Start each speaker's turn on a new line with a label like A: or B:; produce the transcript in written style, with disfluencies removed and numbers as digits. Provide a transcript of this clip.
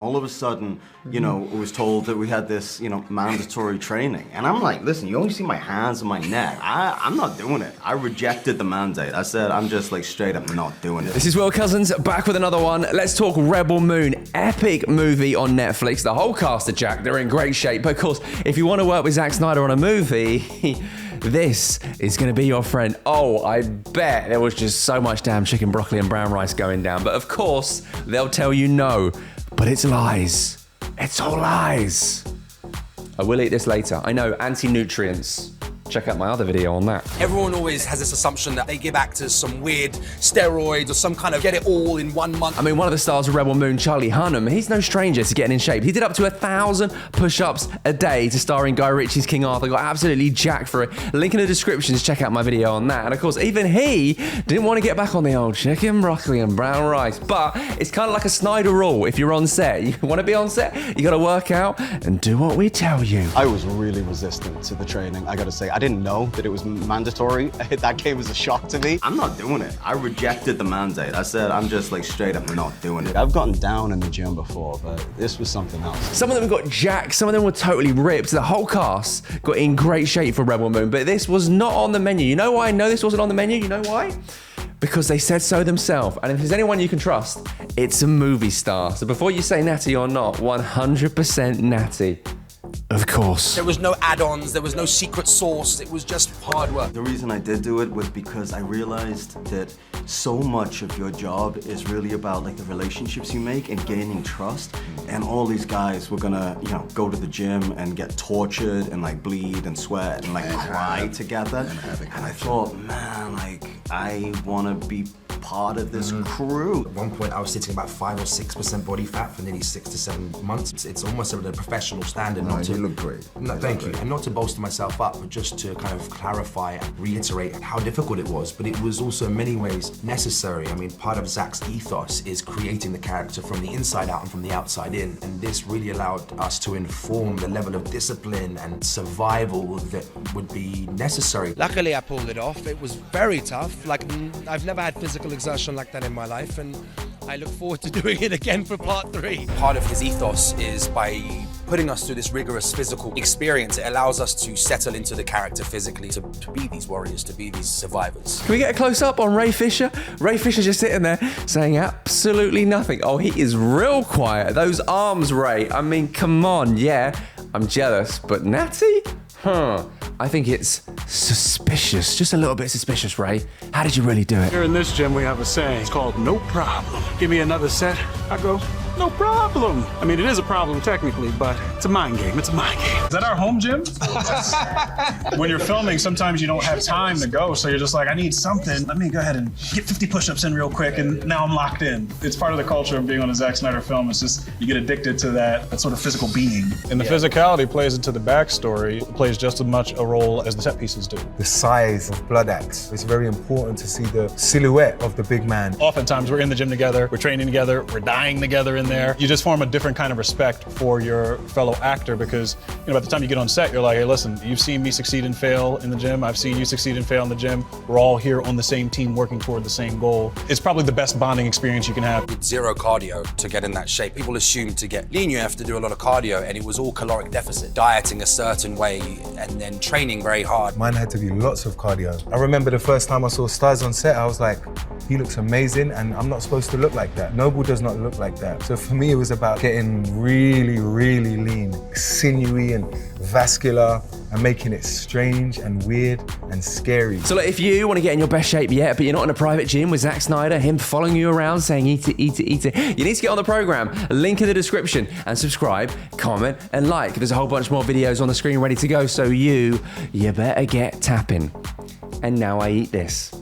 A: All of a sudden, you know, it was told that we had this, you know, mandatory training. And I'm like, listen, you only see my hands and my neck. I'm not doing it. I rejected the mandate. I said, I'm just like straight up not doing it.
B: This is Will Cozens, back with another one. Let's talk Rebel Moon, epic movie on Netflix. The whole cast are jacked, they're in great shape. But of course, if you want to work with Zack Snyder on a movie, this is going to be your friend. Oh, I bet there was just so much damn chicken, broccoli and brown rice going down. But of course, they'll tell you no. But it's lies. It's all lies. I will eat this later. I know, anti-nutrients. Check out my other video on that.
C: Everyone always has this assumption that they give actors some weird steroids or some kind of get it all in 1 month.
B: I mean, one of the stars of Rebel Moon, Charlie Hunnam, he's no stranger to getting in shape. He did up to 1,000 push-ups a day to star in Guy Ritchie's King Arthur. Got absolutely jacked for it. Link in the description to check out my video on that. And of course, even he didn't want to get back on the old chicken, broccoli and brown rice. But it's kind of like a Snyder rule. If you're on set, you want to be on set, you got to work out and do what we tell you.
A: I was really resistant to the training, I gotta say. I didn't know that it was mandatory. That came as a shock to me. I'm not doing it. I rejected the mandate. I said, I'm just like straight up not doing it. I've gotten down in the gym before, but this was something else.
B: Some of them got jacked, some of them were totally ripped. The whole cast got in great shape for Rebel Moon, but this was not on the menu. You know why I know this wasn't on the menu? You know why? Because they said so themselves. And if there's anyone you can trust, it's a movie star. So before you say natty or not, 100% natty. Of course.
C: There was no add-ons, there was no secret sauce, it was just hard work.
A: The reason I did do it was because I realized that so much of your job is really about like the relationships you make and gaining trust. And all these guys were gonna, you know, go to the gym and get tortured and like bleed and sweat and like cry together. And I thought, man, like I wanna be part of this crew.
D: At one point I was sitting about 5 or 6% body fat for nearly 6 to 7 months. It's almost at a professional standard.
E: No, you look great.
D: No, thank you. And not to bolster myself up, but just to kind of clarify and reiterate how difficult it was. But it was also in many ways necessary. I mean, part of Zack's ethos is creating the character from the inside out and from the outside in. And this really allowed us to inform the level of discipline and survival that would be necessary.
C: Luckily I pulled it off. It was very tough. Like, I've never had physical exertion like that in my life, and I look forward to doing it again for part 3. Part of his ethos is by putting us through this rigorous physical experience, it allows us to settle into the character physically, to be these warriors, to be these survivors.
B: Can we get a close-up on Ray Fisher? Ray Fisher just sitting there saying absolutely nothing. Oh, he is real quiet. Those arms, Ray. I mean, come on. Yeah, I'm jealous, but natty? I think it's suspicious. Just a little bit suspicious, Ray. How did you really do it?
F: Here in this gym, we have a saying. It's called no problem. Give me another set. I go, no problem. I mean, it is a problem technically, but it's a mind game. It's a mind game. Is that our home gym? When you're filming, sometimes you don't have time to go, so you're just like, I need something. Let me go ahead and get 50 push-ups in real quick, and now I'm locked in. It's part of the culture of being on a Zack Snyder film. It's just, you get addicted to that sort of physical being. And the physicality plays into the backstory. It plays just as much a role as the set pieces do.
E: The size of blood acts. It's very important to see the silhouette of the big man.
F: Oftentimes we're in the gym together, we're training together, we're dying together in there. You just form a different kind of respect for your fellow actor because, you know, by the time you get on set, you're like, hey, listen, you've seen me succeed and fail in the gym. I've seen you succeed and fail in the gym. We're all here on the same team working toward the same goal. It's probably the best bonding experience you can have.
C: With zero cardio to get in that shape. People assume to get lean, you have to do a lot of cardio, and it was all caloric deficit. Dieting a certain way and then training very hard.
E: Mine had to be lots of cardio. I remember the first time I saw Staz on set, I was like, he looks amazing and I'm not supposed to look like that. Noble does not look like that. So for me, it was about getting really, really lean, sinewy and vascular and making it strange and weird and scary.
B: So look, if you want to get in your best shape yet, but you're not in a private gym with Zack Snyder, him following you around saying eat it, eat it, eat it, you need to get on the program. Link in the description and subscribe, comment and like. There's a whole bunch more videos on the screen ready to go, so you better get tapping. And now I eat this.